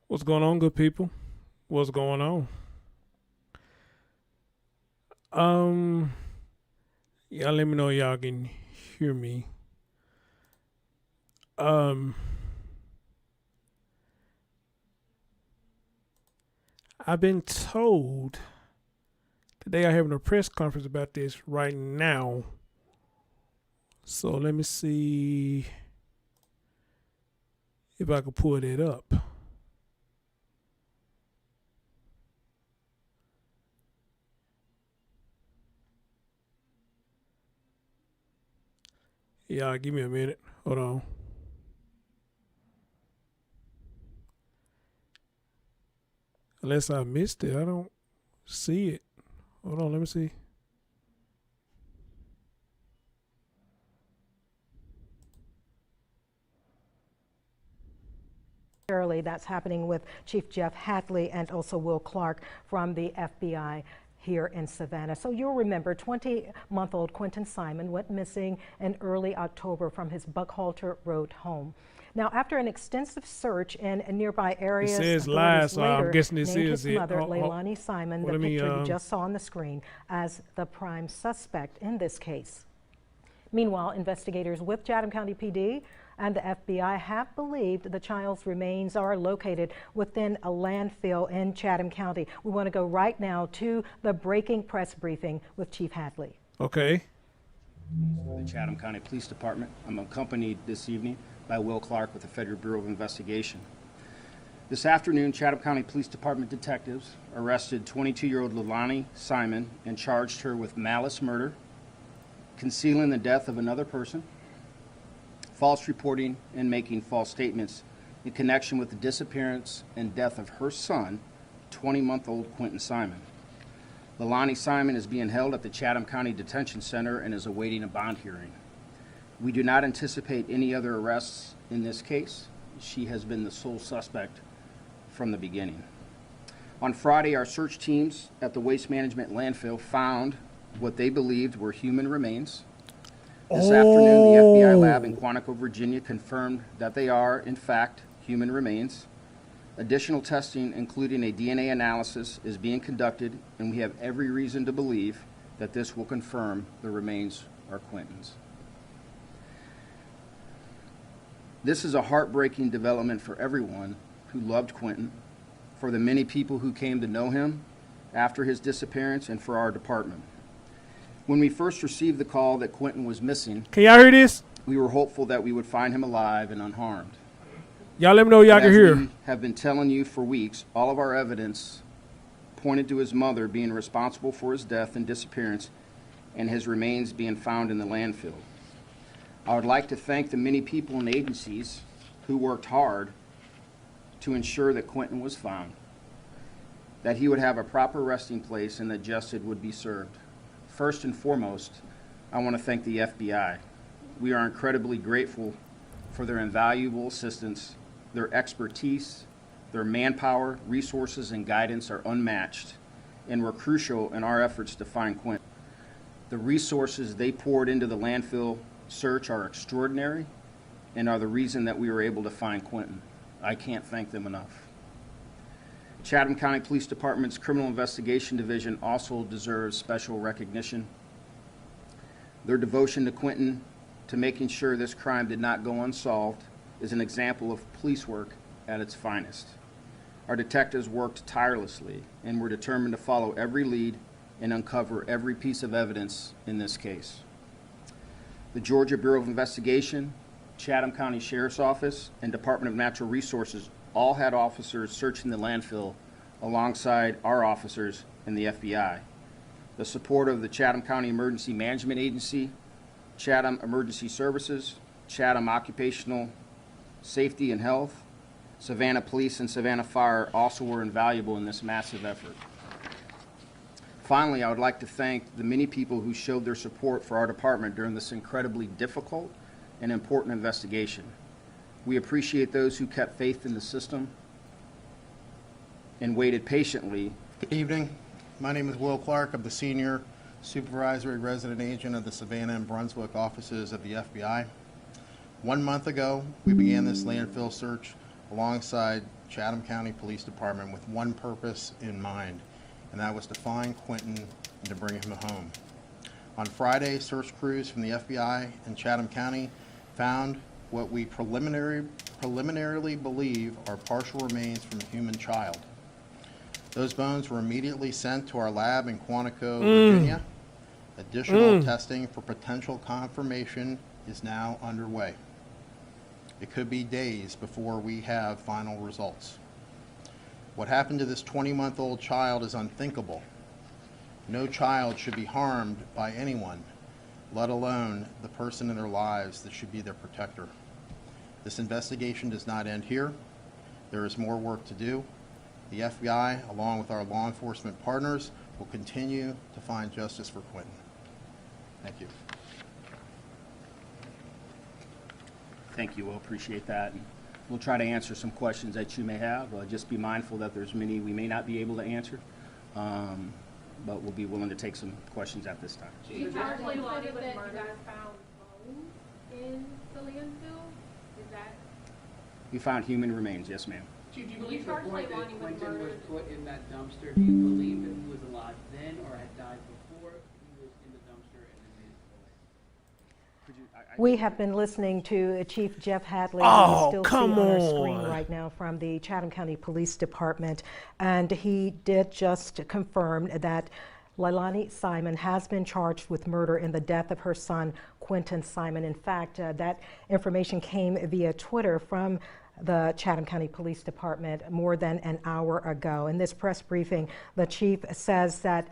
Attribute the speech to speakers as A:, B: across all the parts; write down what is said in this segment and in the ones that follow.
A: What's going on, good people? What's going on? Um, y'all let me know y'all can hear me. Um, I've been told that they are having a press conference about this right now. So let me see if I can pull that up. Y'all give me a minute. Hold on. Unless I missed it, I don't see it. Hold on, let me see.
B: That's happening with Chief Jeff Hadley and also Will Clark from the FBI here in Savannah. So you'll remember 20-month-old Quinton Simon went missing in early October from his Buckhalter Road home. Now, after an extensive search in nearby areas,
A: It says
B: authorities
A: live, so I'm
B: later
A: guessing this
B: named
A: is
B: his
A: it.
B: mother, Leilani Simon, the
A: let me,
B: picture you just saw on the screen, as the prime suspect in this case. Meanwhile, investigators with Chatham County PD and the FBI have believed the child's remains are located within a landfill in Chatham County. We want to go right now to the breaking press briefing with Chief Hadley.
A: Okay.
C: The Chatham County Police Department. I'm accompanied this evening by Will Clark with the Federal Bureau of Investigation. This afternoon, Chatham County Police Department detectives arrested 22-year-old Leilani Simon and charged her with malice murder, concealing the death of another person, false reporting, and making false statements in connection with the disappearance and death of her son, 20-month-old Quinton Simon. Leilani Simon is being held at the Chatham County Detention Center and is awaiting a bond hearing. We do not anticipate any other arrests in this case. She has been the sole suspect from the beginning. On Friday, our search teams at the Waste Management landfill found what they believed were human remains. This afternoon, the FBI lab in Quantico, Virginia confirmed that they are, in fact, human remains. Additional testing, including a DNA analysis, is being conducted, and we have every reason to believe that this will confirm the remains are Quinton's. This is a heartbreaking development for everyone who loved Quinton, for the many people who came to know him after his disappearance, and for our department. When we first received the call that Quinton was missing,
A: Can y'all hear this?
C: we were hopeful that we would find him alive and unharmed.
A: Y'all let me know y'all can
C: As
A: hear.
C: we have been telling you for weeks, all of our evidence pointed to his mother being responsible for his death and disappearance, and his remains being found in the landfill. I would like to thank the many people and agencies who worked hard to ensure that Quinton was found, that he would have a proper resting place, and that justice would be served. First and foremost, I want to thank the FBI. We are incredibly grateful for their invaluable assistance. Their expertise, their manpower, resources, and guidance are unmatched and were crucial in our efforts to find Quinton. The resources they poured into the landfill search are extraordinary and are the reason that we were able to find Quinton. I can't thank them enough. Chatham County Police Department's Criminal Investigation Division also deserves special recognition. Their devotion to Quinton, to making sure this crime did not go unsolved, is an example of police work at its finest. Our detectives worked tirelessly and were determined to follow every lead and uncover every piece of evidence in this case. The Georgia Bureau of Investigation, Chatham County Sheriff's Office, and Department of Natural Resources all had officers searching the landfill alongside our officers and the FBI. The support of the Chatham County Emergency Management Agency, Chatham Emergency Services, Chatham Occupational Safety and Health, Savannah Police, and Savannah Fire also were invaluable in this massive effort. Finally, I would like to thank the many people who showed their support for our department during this incredibly difficult and important investigation. We appreciate those who kept faith in the system and waited patiently.
D: Good evening. My name is Will Clark. I'm the Senior Supervisory Resident Agent of the Savannah and Brunswick offices of the FBI. 1 month ago, we began this landfill search alongside Chatham County Police Department with one purpose in mind, and that was to find Quinton and to bring him home. On Friday, search crews from the FBI and Chatham County found what we preliminarily believe are partial remains from a human child. Those bones were immediately sent to our lab in Quantico, Virginia. Additional testing for potential confirmation is now underway. It could be days before we have final results. What happened to this 20-month-old child is unthinkable. No child should be harmed by anyone, let alone the person in their lives that should be their protector. This investigation does not end here. There is more work to do. The FBI, along with our law enforcement partners, will continue to find justice for Quinton. Thank you.
C: Thank you. We'll appreciate that. We'll try to answer some questions that you may have. Just be mindful that there's many we may not be able to answer, but we'll be willing to take some questions at this time.
E: You partially said that you guys found bones in the landfill. Is that?
C: We found human remains. Yes, ma'am.
F: Do you
E: You
F: believe
E: charged
F: the report
E: Leilani
F: that
E: with
F: Quinton was
E: murder.
F: put in that dumpster? Do you believe that he was alive then or had died before he was in the dumpster and then made his way?
B: We have been listening to Chief Jeff Hadley,
A: Oh,
B: who you still see
A: come
B: on our screen
A: on.
B: right now from the Chatham County Police Department, and he did just confirm that Leilani Simon has been charged with murder in the death of her son, Quinton Simon. In fact, that information came via Twitter from the Chatham County Police Department more than an hour ago. In this press briefing, the chief says that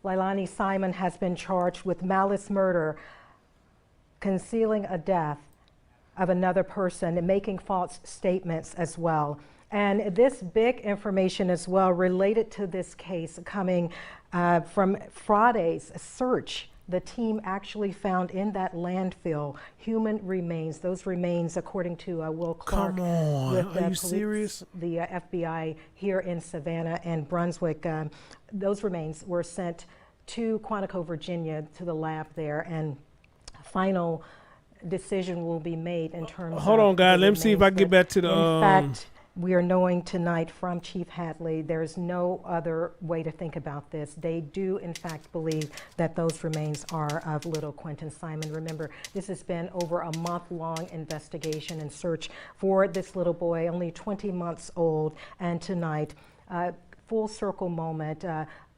B: Leilani Simon has been charged with malice murder, concealing a death of another person, and making false statements as well. And this big information as well related to this case coming from Friday's search. The team actually found in that landfill human remains. Those remains, according to Will Clark,
A: Come on,
B: with
A: are you serious?
B: the FBI here in Savannah and Brunswick, those remains were sent to Quantico, Virginia, to the lab there, and final decision will be made in terms of.
A: Hold on, guys.
B: the
A: Let me see if I can
B: remains.
A: get back to the.
B: In fact, we are knowing tonight from Chief Hadley there's no other way to think about this. They do, in fact, believe that those remains are of little Quinton Simon. Remember, this has been over a month-long investigation and search for this little boy, only 20 months old, and tonight, full circle moment,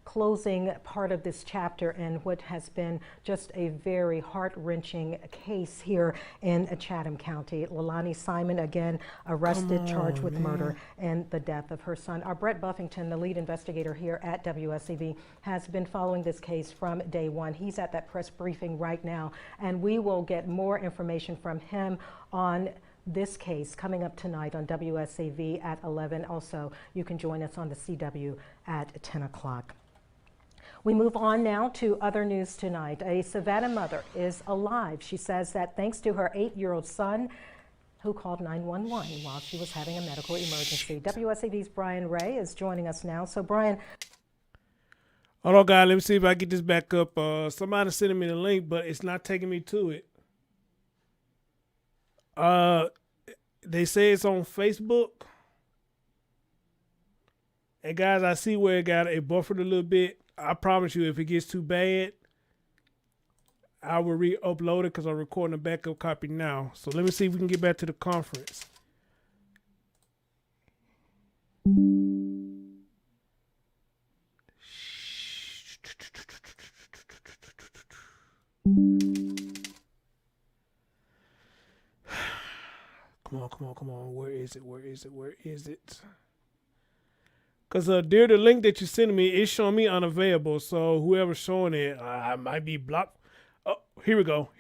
B: closing part of this chapter in what has been just a very heart-wrenching case here in Chatham County. Leilani Simon, again, arrested, charged with murder and the death of her son. Our Brett Buffington, the lead investigator here at WSCV, has been following this case from day one. He's at that press briefing right now, and we will get more information from him on this case coming up tonight on WSCV at 11. Also, you can join us on the CW at 10 o'clock. We move on now to other news tonight. A Savannah mother is alive. She says that thanks to her 8-year-old son, who called 911 while she was having a medical emergency. WSAV's Brian Ray is joining us now. So, Brian.
A: Hold on, guys. Let me see if I get this back up. Somebody sending me the link, but it's not taking me to it. They say it's on Facebook. And guys, I see where it buffered a little bit. I promise you, if it gets too bad, I will re-upload it because I'm recording a backup copy now. So let me see if we can get back to the conference. Come on. Where is it? Because during the link that you sent me, it's showing me unavailable. So whoever's showing it, I might be blocked. Oh, here we go.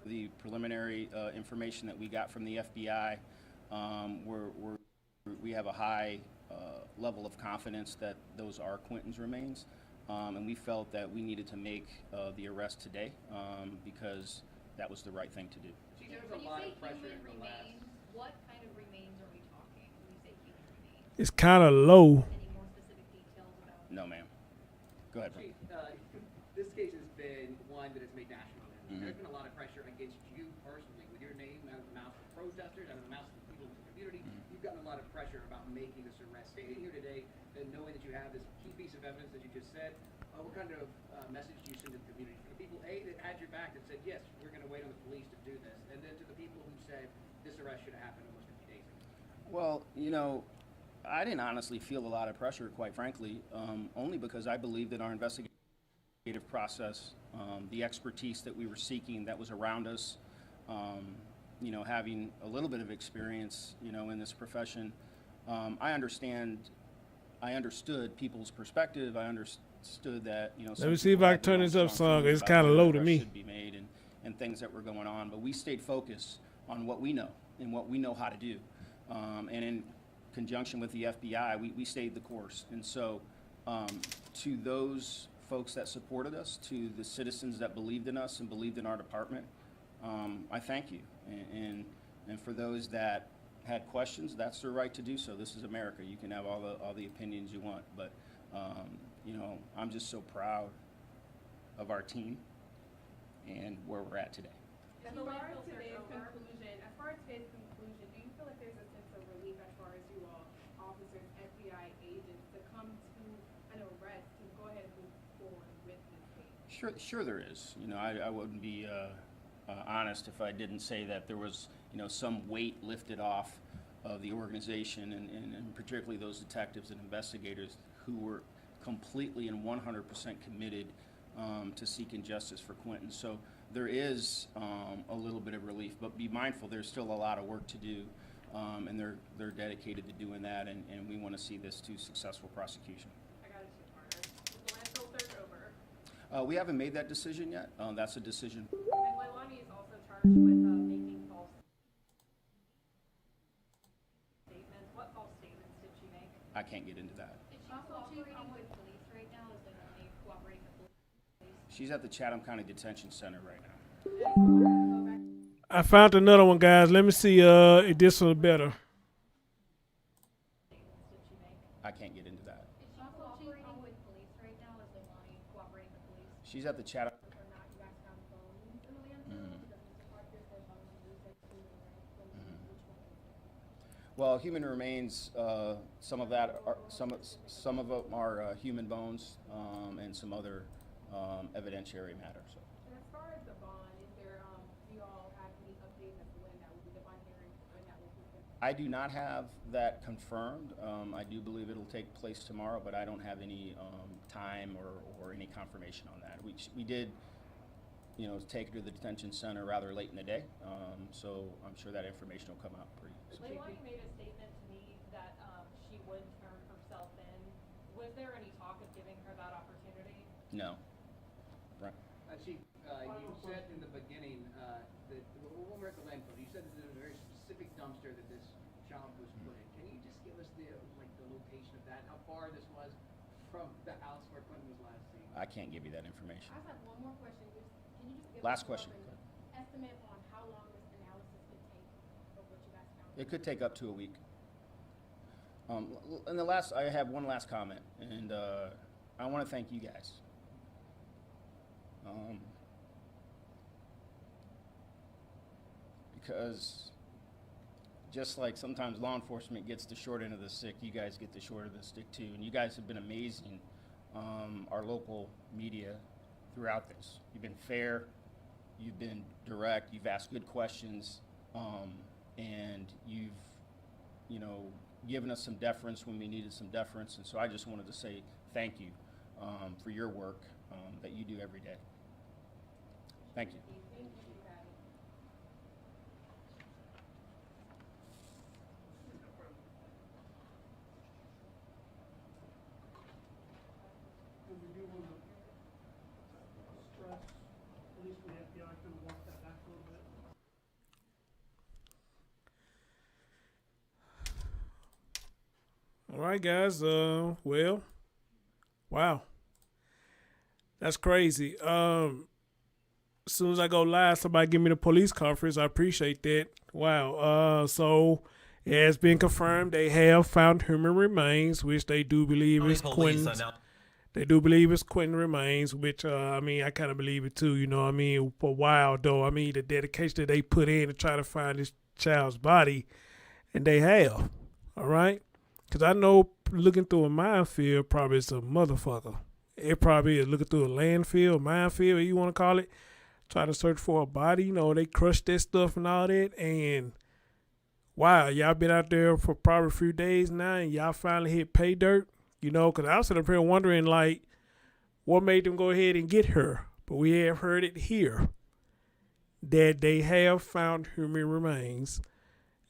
C: The preliminary information that we got from the FBI, we have a high level of confidence that those are Quinton's remains, and we felt that we needed to make the arrest today because that was the right thing to do.
F: There was
E: When
F: a
E: you
F: lot
E: say
F: of pressure
E: human
F: in the last.
E: remains, what kind of remains are we talking when you say human remains?
A: It's kind of low.
E: Any more specific details about?
C: No, ma'am. Go ahead, bro.
F: Chief, this case has been one that has made national news.
C: Mhm.
F: There's been a lot of pressure against you personally with your name out of the mouths of protesters, out of the mouths of the people in the community. making this arrest? Standing here today and knowing that you have this key piece of evidence that you just said, what kind of message do you send to the community? For the people, A, that had your back and said, yes, we're going to wait on the police to do this, and then to the people who said this arrest should have happened almost 50 days ago?
C: Well, I didn't honestly feel a lot of pressure, quite frankly, only because I believe that our investigative process, the expertise that we were seeking that was around us, having a little bit of experience, in this profession, I understood people's perspective. I understood that,
A: Let me see if I can turn this up song. It's kind of low to me.
C: Should be made and things that were going on, but we stayed focused on what we know and what we know how to do, and in conjunction with the FBI, we stayed the course. And so, to those folks that supported us, to the citizens that believed in us and believed in our department, I thank you. And for those that had questions, that's their right to do so. This is America. You can have all the opinions you want, but I'm just so proud of our team and where we're at today.
E: As far as today's conclusion, do you feel like there's a sense of relief as far as you all, officers, FBI agents, to come to an arrest to go ahead and move forward with this case?
C: Sure there is. I wouldn't be honest if I didn't say that there was, some weight lifted off of the organization and particularly those detectives and investigators who were completely and 100% committed to seeking justice for Quinton. So there is a little bit of relief, but be mindful there's still a lot of work to do, and they're dedicated to doing that, and we want to see this to successful prosecution.
E: I got a two-parter. Is the landfill search over?
C: We haven't made that decision yet. That's a decision.
E: And Leilani is also charged with making false statements. What false statements did she make?
C: I can't get into that.
E: Is she cooperating with police right now? Is Leilani cooperating with police?
C: She's at the Chatham County Detention Center right now.
A: I found another one, guys. Let me see if this one's better.
C: I can't get into that.
E: Is she cooperating with police right now? Is Leilani cooperating with police?
C: She's at the Chatham.
E: Or not? You guys found bones in the landfill?
C: Well, human remains. Some of that are some of them are human bones, and some other evidentiary matter. So.
E: And as far as the bond, is there, do you all have any updates as to when that will be the bond hearing, when that will be?
C: I do not have that confirmed. I do believe it'll take place tomorrow, but I don't have any time or any confirmation on that. We did, take her to the detention center rather late in the day, so I'm sure that information will come out pretty soon.
E: Leilani made a statement to me that she would turn herself in. Was there any talk of giving her that opportunity?
C: No. Right.
F: You said in the beginning that when we're at the landfill, you said that there was a very specific dumpster that this child was put in. Can you just give us the location of that? How far this was from the house where Quinton was last seen?
C: I can't give you that information.
E: I just have one more question. Can you just give
C: Last
E: us
C: question.
E: an estimate on how long this analysis could take of what you guys found?
C: It could take up to a week. And I have one last comment, and I want to thank you guys. Because just like sometimes law enforcement gets the short end of the stick, you guys get the short end of the stick too. And you guys have been amazing, our local media throughout this. You've been fair, you've been direct, you've asked good questions, and you've, given us some deference when we needed some deference. And so I just wanted to say thank you for your work that you do every day. Thank you.
A: All right, guys. Well, wow, that's crazy. As soon as I go live, somebody give me the police conference. I appreciate that. Wow. So it has been confirmed they have found human remains, which they do believe is Quinton. They do believe it's Quinton remains, which I kind of believe it too. For a while though, the dedication that they put in to try to find this child's body, and they have. All right. Because I know looking through a minefield probably is a motherfucker. It probably is looking through a landfill, minefield, whatever you want to call it. Try to search for a body. You know, they crush that stuff and all that. And wow, y'all been out there for probably a few days now and y'all finally hit pay dirt. You know, because I was sitting up here wondering, like, what made them go ahead and get her. But we have heard it here that they have found human remains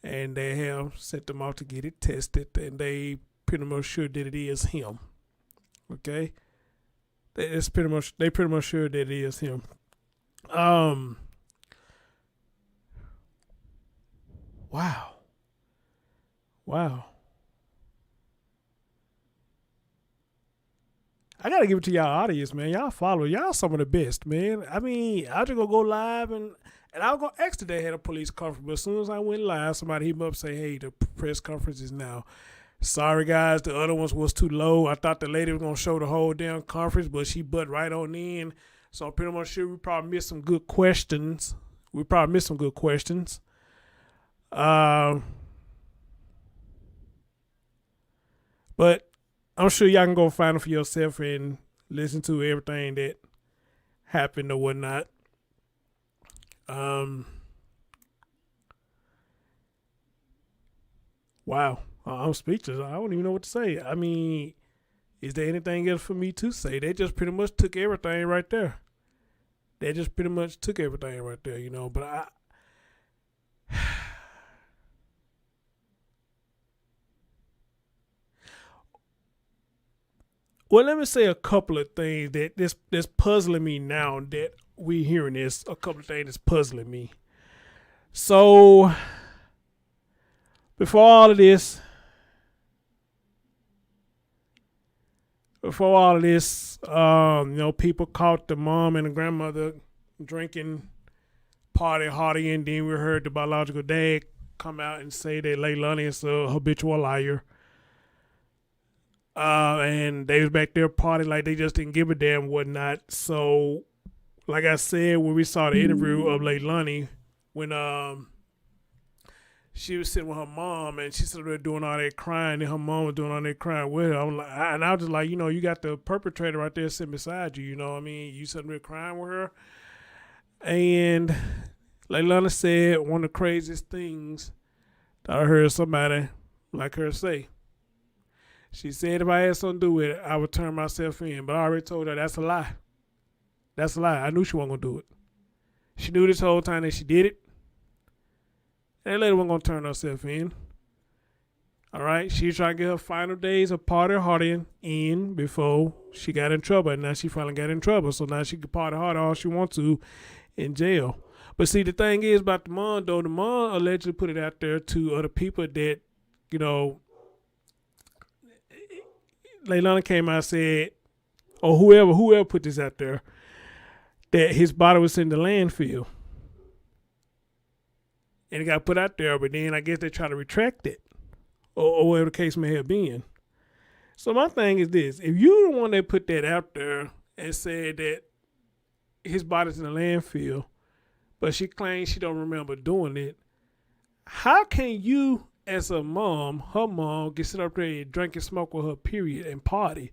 A: and they have sent them out to get it tested, and they pretty much sure that it is him. Okay? They pretty much sure that it is him. Wow. I gotta give it to y'all audience, man. Y'all follow. Y'all some of the best, man. I mean, I just gonna go live and I was gonna ask today had a police conference, but as soon as I went live, somebody hit me up and say, hey, the press conference is now. Sorry guys, the other ones was too low. I thought the lady was gonna show the whole damn conference, but she butt right on in. So I'm pretty much sure we probably missed some good questions. But I'm sure y'all can go find it for yourself and listen to everything that happened or whatnot. Wow. I'm speechless. I don't even know what to say. I mean, is there anything else for me to say? They just pretty much took everything right there. You know, but well, let me say a couple of things that's puzzling me now that we hearing this. A couple of things that's puzzling me. So, before all of this, you know, people caught the mom and the grandmother drinking party hardy, and then we heard the biological dad come out and say that Leilani is a habitual liar. And they was back there partying like they just didn't give a damn whatnot. So, like I said, when we saw the interview of Leilani, when she was sitting with her mom and she started doing all that crying, and her mom was doing all that crying with her. I was just like, you know, you got the perpetrator right there sitting beside you. You know what I mean? You sitting there crying with her. And Leilani said one of the craziest things that I heard somebody like her say. She said if I had something to do with it, I would turn myself in. But I already told her that's a lie. That's a lie. I knew she wasn't going to do it. She knew this whole time that she did it. And that lady wasn't going to turn herself in. All right? She was trying to get her final days of party hardying in before she got in trouble. And now she finally got in trouble. So now she can party hard all she wants to in jail. But see, the thing is about the mom, though, the mom allegedly put it out there to other people that, you know, Leilani came out and said, or whoever put this out there, that his body was in the landfill. And it got put out there, but then I guess they try to retract it, or whatever the case may have been. So my thing is this. If you're the one that put that out there and said that his body's in the landfill, but she claims she don't remember doing it, how can you, as a mom, her mom, get sit up there and drink and smoke with her, period, and party?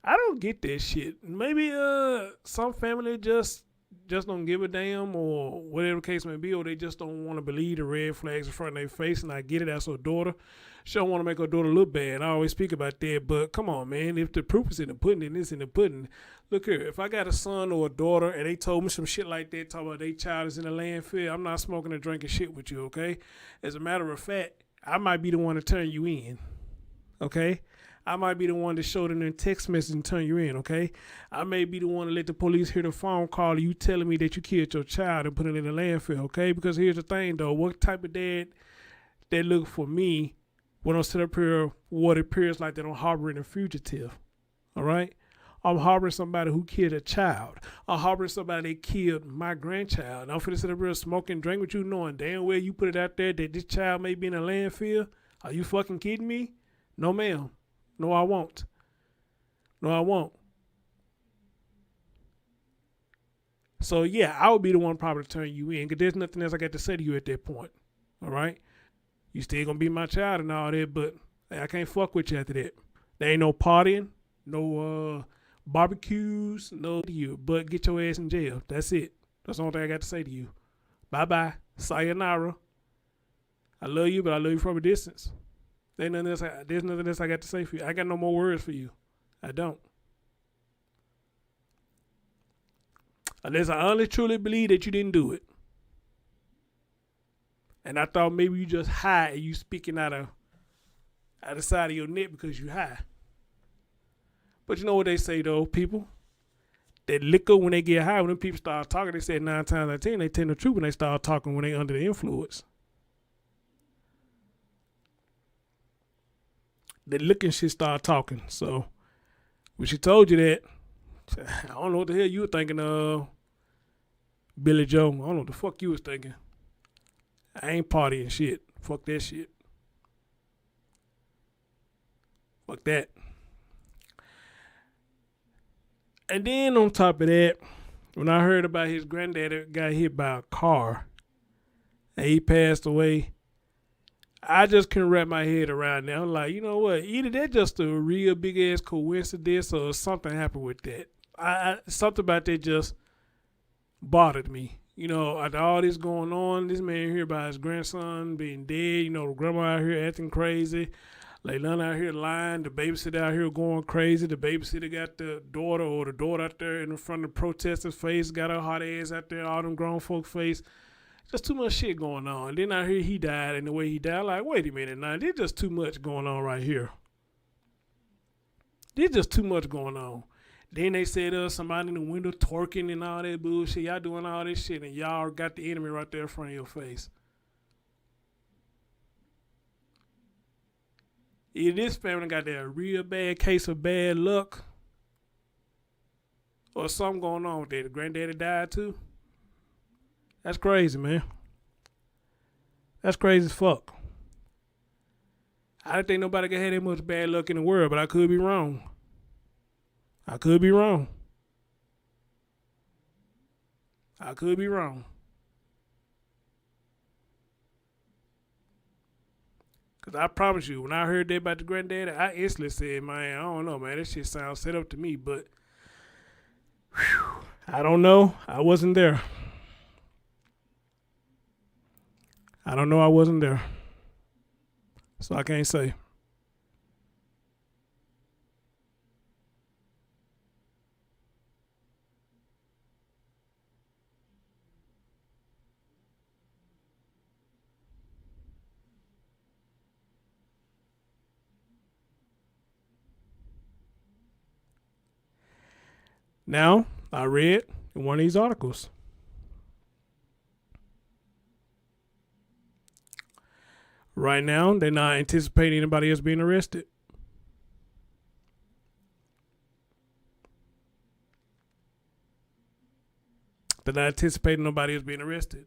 A: I don't get that shit. Maybe some family just don't give a damn, or whatever the case may be, or they just don't want to believe the red flags in front of their face. And I get it, that's her daughter. She don't want to make her daughter look bad. I always speak about that, but come on, man. If the proof is in the pudding, then it's in the pudding. Look here, if I got a son or a daughter and they told me some shit like that, talking about their child is in the landfill, I'm not smoking and drinking shit with you, okay? As a matter of fact, I might be the one to turn you in, okay? I might be the one to show them in text message and turn you in, okay? I may be the one to let the police hear the phone call of you telling me that you killed your child and put it in the landfill, okay? Because here's the thing, though. What type of dad that look for me when I'm set up here what appears like that I'm harboring a fugitive, all right? I'm harboring somebody who killed a child. I'm harboring somebody that killed my grandchild. And I'm finna sit up here smoking, drink with you, knowing damn well you put it out there that this child may be in a landfill. Are you fucking kidding me? No, ma'am. No, I won't. No, I won't. So, yeah, I would be the one probably to turn you in, because there's nothing else I got to say to you at that point. All right? You still going to be my child and all that, but, Hey, I can't fuck with you after that. There ain't no partying, no barbecues, no you. But get your ass in jail. That's it. That's the only thing I got to say to you. Bye-bye. Sayonara. I love you, but I love you from a distance. There's nothing else I got to say for you. I got no more words for you. I don't. Unless I honestly truly believe that you didn't do it. And I thought maybe you just high and you speaking out of the side of your neck because you high. But you know what they say though, people? That liquor, when they get high, when them people start talking, they say 9 times out of 10, they tell the truth when they start talking when they under the influence. That liquor shit start talking. So when she told you that, I don't know what the hell you were thinking of, Billy Joe. I don't know what the fuck you was thinking. I ain't partying shit. Fuck that shit. Fuck that. And then on top of that, when I heard about his granddaddy got hit by a car and he passed away, I just couldn't wrap my head around that. I'm like, you know what? Either that just a real big ass coincidence or something happened with that. Something about that just bothered me. You know, after all this going on, this man here about his grandson being dead, you know, the grandma out here acting crazy, Leilani out here lying, the babysitter out here going crazy, the babysitter got the daughter out there in front of the protesters' face, got her hot ass out there, all them grown folk face. Just too much shit going on. And then I hear he died, and the way he died, like, wait a minute now, there's just too much going on right here. There's just too much going on. Then they said somebody in the window twerking and all that bullshit. Y'all doing all this shit and y'all got the enemy right there in front of your face. Either this family got that real bad case of bad luck or something going on with that. The granddaddy died too. That's crazy, man. That's crazy as fuck. I don't think nobody can have that much bad luck in the world, but I could be wrong. I could be wrong. I could be wrong. Because I promise you, when I heard that about the granddaddy, I instantly said, man, I don't know, man. That shit sounds set up to me, but whew, I don't know. I wasn't there. I don't know. I wasn't there. So I can't say. Now, I read in one of these articles. Right now, they're not anticipating anybody else being arrested. They're not anticipating nobody else being arrested.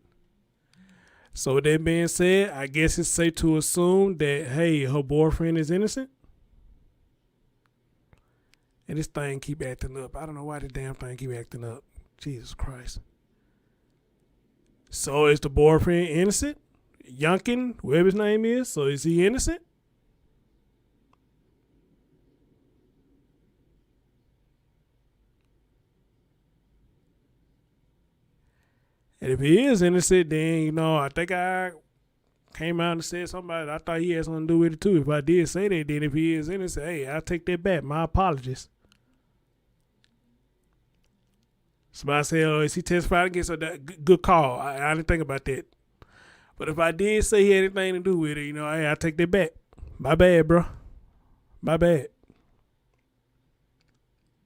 A: So with that being said, I guess it's safe to assume that, hey, her boyfriend is innocent. And this thing keep acting up. I don't know why the damn thing keep acting up. Jesus Christ. So is the boyfriend innocent? Yunkin, whatever his name is. So is he innocent? And if he is innocent, then, you know, I think I came out and said something about it. I thought he had something to do with it too. If I did say that, then if he is innocent, hey, I'll take that back. My apologies. Somebody said, oh, is he testified against her? Good call. I didn't think about that. But if I did say he had anything to do with it, you know, hey, I'll take that back. My bad, bro. My bad.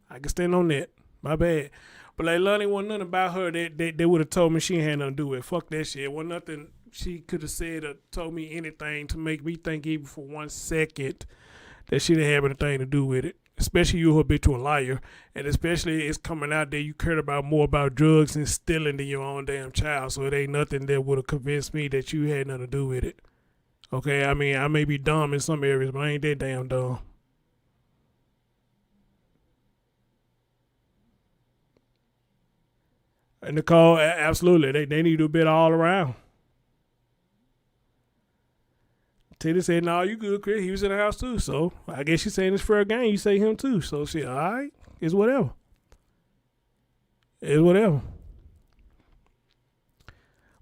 A: I can stand on that. My bad. But like Leilani, wasn't nothing about her that they would have told me she ain't had nothing to do with it. Fuck that shit. Wasn't nothing she could have said or told me anything to make me think even for 1 second that she didn't have anything to do with it. Especially you habitual liar. And especially it's coming out that you cared about more about drugs and stealing than your own damn child. So it ain't nothing that would have convinced me that you had nothing to do with it. Okay, I mean, I may be dumb in some areas, but I ain't that damn dumb. And Nicole, absolutely, they need to do a bit all around. Tina said, "No, you good, Chris. He was in the house too." So I guess she's saying it's fair game. You say him too. So she, all right, it's whatever. It's whatever.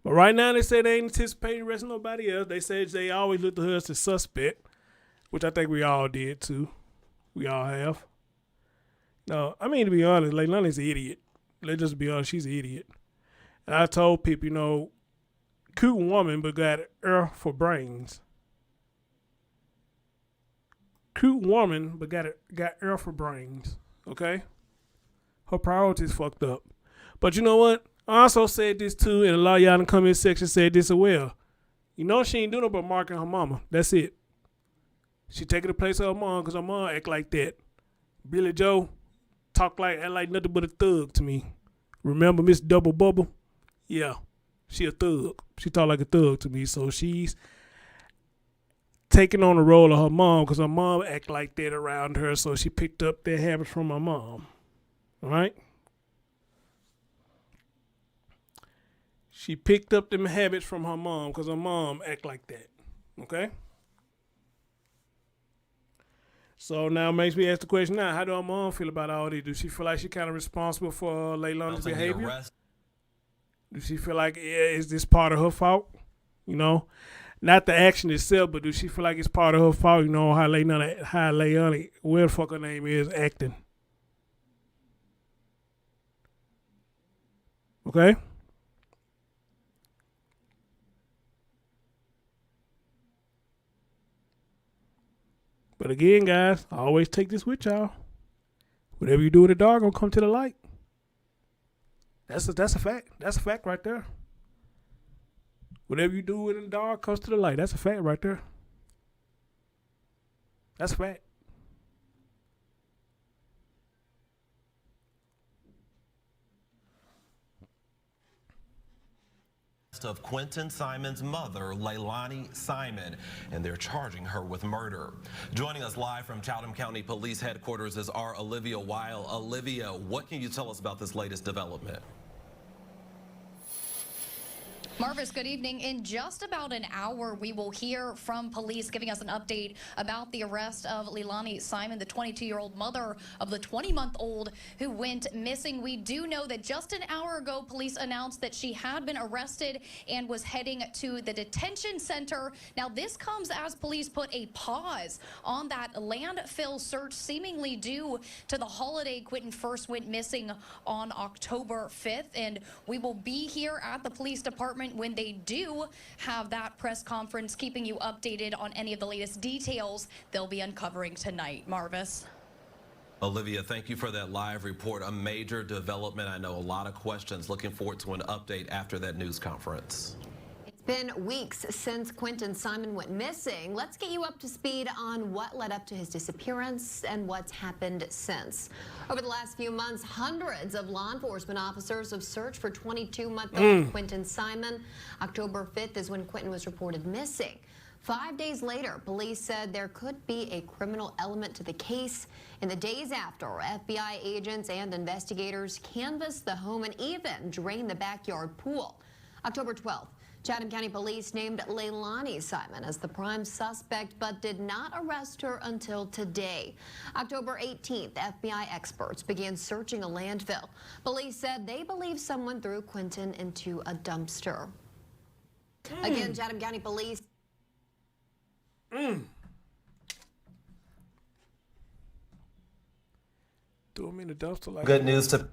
A: But right now they say they ain't anticipating arresting nobody else. They said they always look to her as the suspect, which I think we all did too. We all have. No, I mean, to be honest, Leilani's an idiot. Let's just be honest, she's an idiot. And I told people, you know, cute woman but got ear for brains. Cute woman but got ear for brains. Okay? Her priorities fucked up. But you know what? I also said this too, and a lot of y'all in the comment section said this as well. You know she ain't doing no but marking her mama. That's it. She taking the place of her mom because her mom act like that. Billy Joe act like nothing but a thug to me. Remember Miss Double Bubble? Yeah, she a thug. She talk like a thug to me. So she's taking on the role of her mom because her mom act like that around her. So she picked up their habits from her mom. All right? She picked up them habits from her mom because her mom act like that. Okay? So now it makes me ask the question now, how do her mom feel about all this? Do she feel like she kind of responsible for Leilani's behavior? Do she feel like, is this part of her fault? You know? Not the action itself, but do she feel like it's part of her fault, you know, how Leilani, where the fuck her name is, acting? Okay? But again, guys, I always take this with y'all. Whatever you do in the dark gonna come to the light. That's a fact. That's a fact right there. Whatever you do in the dark comes to the light. That's a fact right there. That's a fact.
G: Of Quinton Simon's mother, Leilani Simon, and they're charging her with murder. Joining us live from Chatham County Police Headquarters is our Olivia Weil. Olivia, what can you tell us about this latest development?
H: Marvis, good evening. In just about an hour, we will hear from police giving us an update about the arrest of Leilani Simon, the 22-year-old mother of the 20-month-old who went missing. We do know that just an hour ago, police announced that she had been arrested and was heading to the detention center. Now, this comes as police put a pause on that landfill search, seemingly due to the holiday. Quinton first went missing on October 5th, and we will be here at the police department when they do have that press conference, keeping you updated on any of the latest details they'll be uncovering tonight. Marvis.
G: Olivia, thank you for that live report. A major development. I know a lot of questions. Looking forward to an update after that news conference.
I: It's been weeks since Quinton Simon went missing. Let's get you up to speed on what led up to his disappearance and what's happened since. Over the last few months, hundreds of law enforcement officers have searched for 22-month-old Quinton Simon. October 5th is when Quinton was reported missing. 5 days later, police said there could be a criminal element to the case. In the days after, FBI agents and investigators canvassed the home and even drained the backyard pool. October 12th, Chatham County Police named Leilani Simon as the prime suspect, but did not arrest her until today. October 18th, FBI experts began searching a landfill. Police said they believe someone threw Quinton into a dumpster. Again, Chatham County Police.
A: Threw him in the dumpster like
G: Good news to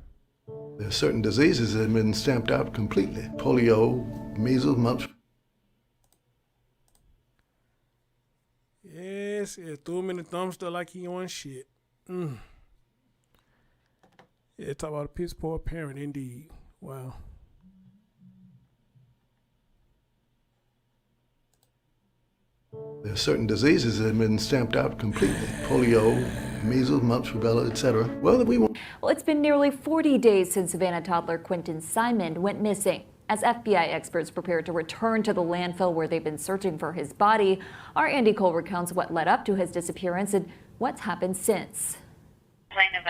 J: There are certain diseases that have been stamped out completely. Polio, measles, mumps.
A: Yes, yeah, threw him in the dumpster like he on shit. Yeah, talk about a piss poor parent indeed. Wow.
J: There are certain diseases that have been stamped out completely. Polio, measles, mumps, rubella, etc. Well, we won't.
K: Well, it's been nearly 40 days since Savannah toddler Quinton Simon went missing. As FBI experts prepare to return to the landfill where they've been searching for his body, our Andy Cole recounts what led up to his disappearance and what's happened since.
L: Complained of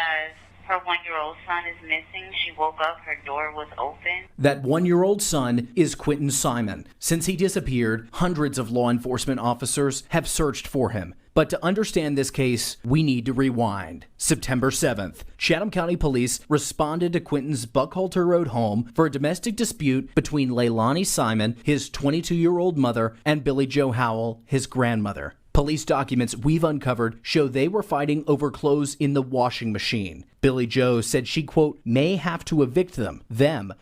L: Her 1-year-old son is missing. She woke up, her door was open.
M: That 1-year-old son is Quinton Simon. Since he disappeared, hundreds of law enforcement officers have searched for him. But to understand this case, we need to rewind. September 7th, Chatham County Police responded to Quinton's Buckhalter Road home for a domestic dispute between Leilani Simon, his 22-year-old mother, and Billy Joe Howell, his grandmother. Police documents we've uncovered show they were fighting over clothes in the washing machine. Billy Joe said she, quote, may have to evict them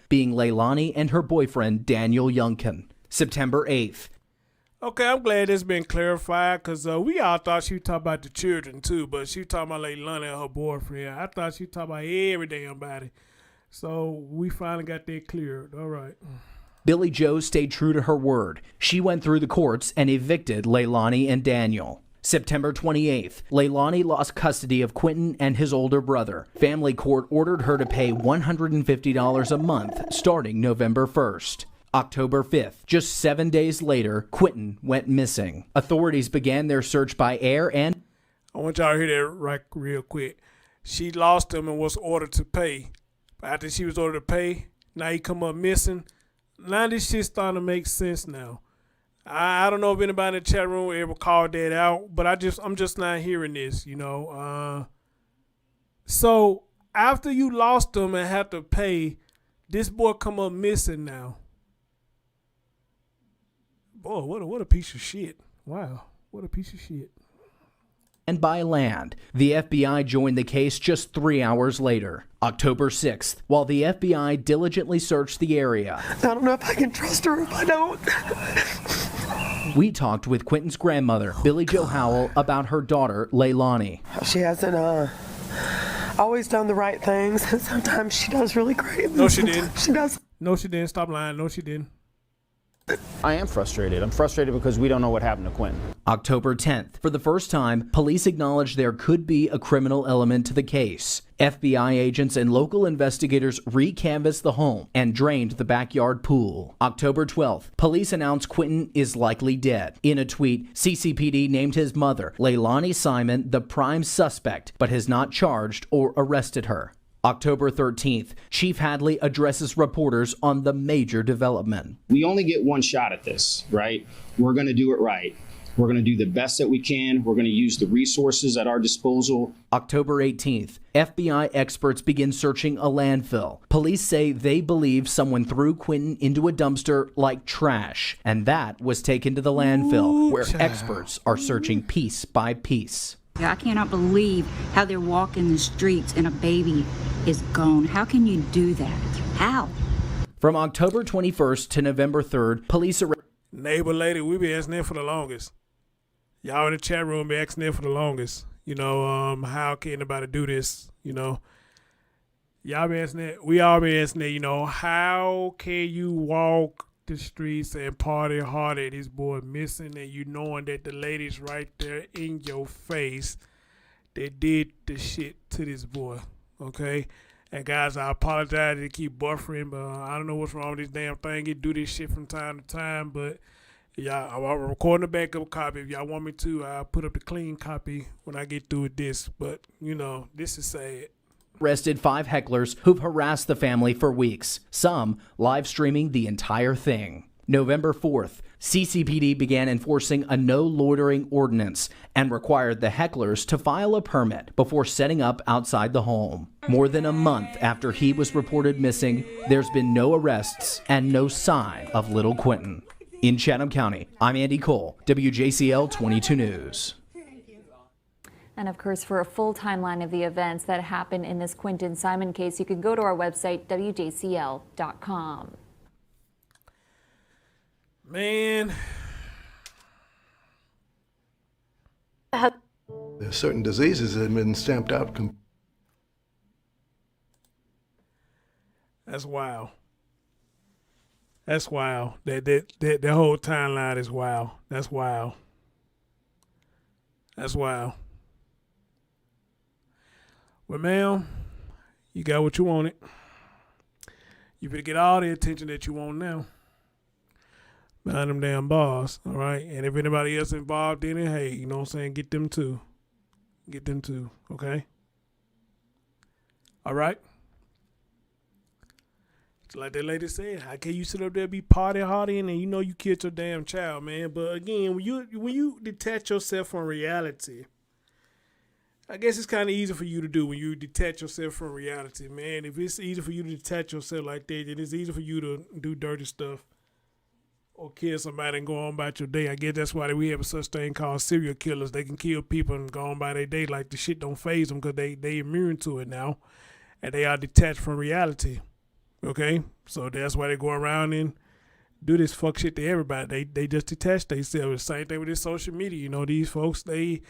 M: being Leilani and her boyfriend, Daniel Youngkin. September 8th.
A: Okay, I'm glad it's been clarified because we all thought she was talking about the children too, but she was talking about Leilani and her boyfriend. I thought she was talking about every damn body. So we finally got that cleared. All right.
M: Billy Joe stayed true to her word. She went through the courts and evicted Leilani and Daniel. September 28th, Leilani lost custody of Quinton and his older brother. Family court ordered her to pay $150 a month starting November 1st. October 5th, just 7 days later, Quinton went missing. Authorities began their search by air and...
A: I want y'all to hear that right real quick. She lost him and was ordered to pay. After she was ordered to pay, now he come up missing. Now this shit's starting to make sense now. I don't know if anybody in the chat room ever called that out, but I'm just not hearing this, you know. So after you lost him and had to pay, this boy come up missing now. Boy, what a piece of shit. Wow, what a piece of shit.
M: And by land. The FBI joined the case just 3 hours later, October 6th, while the FBI diligently searched the area.
N: I don't know if I can trust her if I don't.
M: We talked with Quinton's grandmother, Billy Joe Howell, about her daughter, Leilani.
N: She hasn't always done the right things. Sometimes she does really great.
A: No, she didn't.
N: She does.
A: No, she didn't. Stop lying. No, she didn't.
O: I am frustrated. I'm frustrated because we don't know what happened to Quinton.
M: October 10th. For the first time, police acknowledged there could be a criminal element to the case. FBI agents and local investigators re-canvassed the home and drained the backyard pool. October 12th. Police announced Quinton is likely dead. In a tweet, CCPD named his mother, Leilani Simon, the prime suspect, but has not charged or arrested her. October 13th, Chief Hadley addresses reporters on the major development.
C: We only get one shot at this, right? We're going to do it right. We're going to do the best that we can. We're going to use the resources at our disposal.
M: October 18th, FBI experts begin searching a landfill. Police say they believe someone threw Quinton into a dumpster like trash, and that was taken to the landfill, where experts are searching piece by piece.
P: I cannot believe how they're walking the streets and a baby is gone. How can you do that? How?
M: From October 21st to November 3rd, police arrested...
A: Neighbor lady, we been asking that for the longest. Y'all in the chat room be asking that for the longest. You know, how can anybody do this? You know, y'all been asking that. We all been asking that, you know, how can you walk the streets and party hard at this boy missing and you knowing that the lady's right there in your face that did the shit to this boy, okay? And guys, I apologize to keep buffering, but I don't know what's wrong with this damn thing. It do this shit from time to time, but yeah, I'm recording a backup copy. If y'all want me to, I'll put up the clean copy when I get through with this, but you know, this is sad.
M: Arrested 5 hecklers who've harassed the family for weeks, some live streaming the entire thing. November 4th, CCPD began enforcing a no loitering ordinance and required the hecklers to file a permit before setting up outside the home. More than a month after he was reported missing, there's been no arrests and no sign of little Quinton. In Chatham County, I'm Andy Cole, WJCL 22 News.
K: And of course, for a full timeline of the events that happened in this Quinton Simon case, you can go to our website, WJCL.com.
A: Man.
J: There's certain diseases that have been stamped out.
A: That's wild. That's wild. That whole timeline is wild. That's wild. That's wild. Well, ma'am, you got what you wanted. You better get all the attention that you want now. Behind them damn bars, all right? And if anybody else involved in it, hey, you know what I'm saying? Get them too. Get them too, okay? All right? It's like that lady said, how can you sit up there be party hardying and you know you killed your damn child, man? But again, when you detach yourself from reality, I guess it's kind of easy for you to do when you detach yourself from reality, man. If it's easy for you to detach yourself like that, then it's easy for you to do dirty stuff or kill somebody and go on about your day. I guess that's why we have a such thing called serial killers. They can kill people and go on by their day like the shit don't faze them because they immune to it now and they are detached from reality. Okay? So that's why they go around and do this fuck shit to everybody. They just detach themselves. Same thing with this social media. You know, these folks, they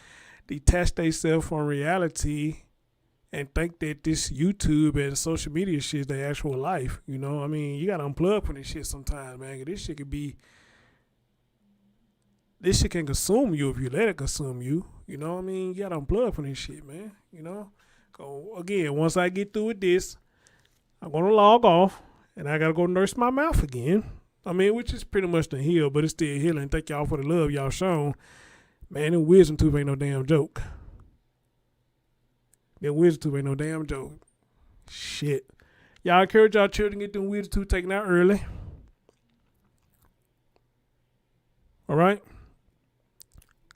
A: detach themselves from reality and think that this YouTube and social media shit is their actual life. You know, I mean, you gotta unplug from this shit sometimes, man. This shit can consume you if you let it consume you. You know what I mean? You gotta unplug from this shit, man. You know? Again, once I get through with this, I'm gonna log off and I gotta go nurse my mouth again. I mean, which is pretty much the heal, but it's still healing. Thank y'all for the love y'all shown. Man, them wisdom tooth ain't no damn joke. That wisdom tooth ain't no damn joke. Shit. Y'all encourage y'all children to get them wisdom tooth taken out early. All right?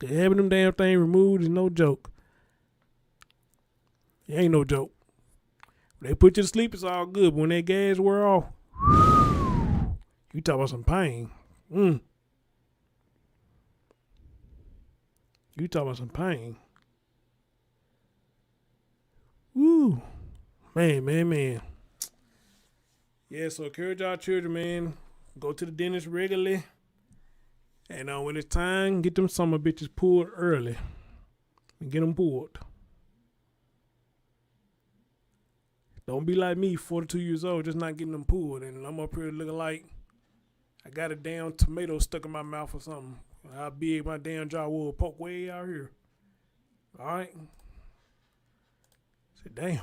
A: Having them damn thing removed is no joke. It ain't no joke. When they put you to sleep, it's all good. But when that gas wear off, you talk about some pain. You talk about some pain. Woo. Man. Yeah, so encourage our children, man. Go to the dentist regularly. And when it's time, get them summer bitches pulled early. And get them pulled. Don't be like me, 42 years old, just not getting them pulled. And I'm up here looking like I got a damn tomato stuck in my mouth or something. How big my damn jaw will poke way out here. All right. Say, damn.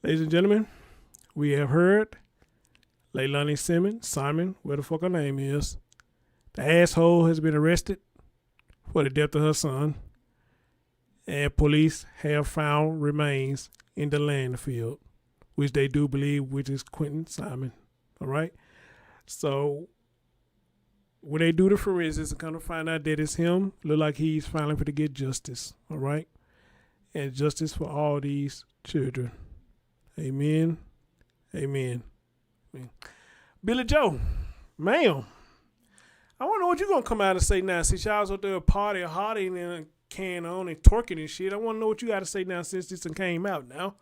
A: Ladies and gentlemen, we have heard Leilani Simon, where the fuck her name is. The asshole has been arrested for the death of her son. And police have found remains in the landfill, which they do believe, which is Quinton Simon. All right? So, when they do the forensics and come to find out that it's him, look like he's finally going to get justice. All right? And justice for all these children. Amen. Amen. Billy Joe, ma'am, I wonder what you gonna come out and say now since y'all was up there party hardying and can on and twerking and shit. I want to know what you got to say now since this one came out now.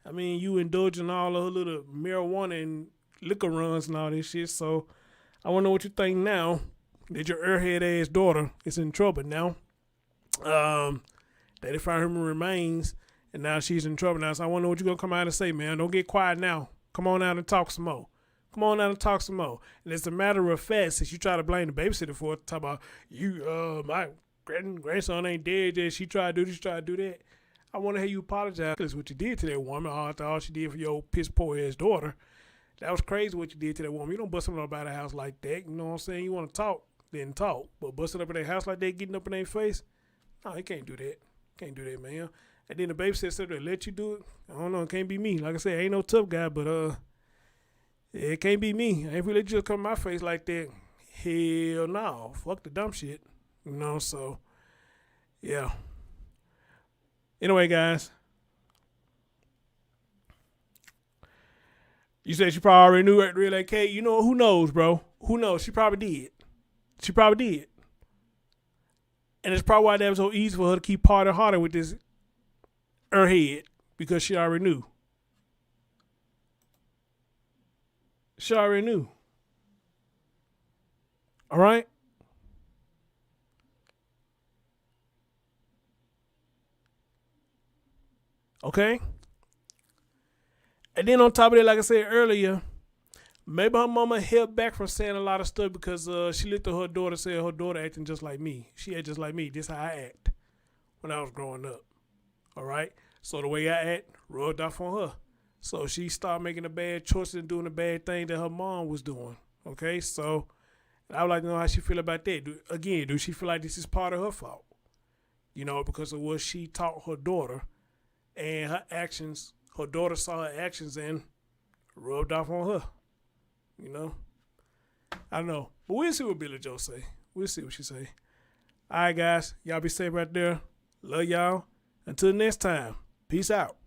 A: I mean, you indulging all the little marijuana and liquor runs and all this shit. So I want to know what you think now that your airhead ass daughter is in trouble now. That they found her remains and now she's in trouble now. So I want to know what you gonna come out and say, man. Don't get quiet now. Come on out and talk some more. Come on out and talk some more. And as a matter of fact, since you try to blame the babysitter for it, talk about you, my grandson ain't dead yet. She tried to do this, she tried to do that. I want to hear you apologize. That's what you did to that woman. After all she did for your piss poor ass daughter. That was crazy what you did to that woman. You don't bust something up out of the house like that. You know what I'm saying? You want to talk, then talk. But busting up in their house like that, getting up in their face, no, you can't do that. Can't do that, man. And then the babysitter said they let you do it. I don't know. It can't be me. Like I said, I ain't no tough guy, but it can't be me. If we let you come in my face like that, hell no. Fuck the dumb shit. You know, so, yeah. Anyway, guys. You said she probably already knew at Real AK. You know, who knows, bro? Who knows? She probably did. She probably did. And it's probably why that was so easy for her to keep partying harder with this her head, because she already knew. She already knew. All right? Okay? And then on top of that, like I said earlier, maybe her mama held back from saying a lot of stuff because she looked at her daughter and said her daughter acting just like me. She act just like me. This is how I act when I was growing up. All right. So the way I act rubbed off on her. So she started making the bad choices and doing the bad thing that her mom was doing. Okay. So I would like to know how she feel about that. Do she feel like this is part of her fault? You know, because of what she taught her daughter and her actions. Her daughter saw her actions and rubbed off on her. You know? I don't know. But we'll see what Billy Joe say. We'll see what she say. All right, guys. Y'all be safe out there. Love y'all. Until next time. Peace out.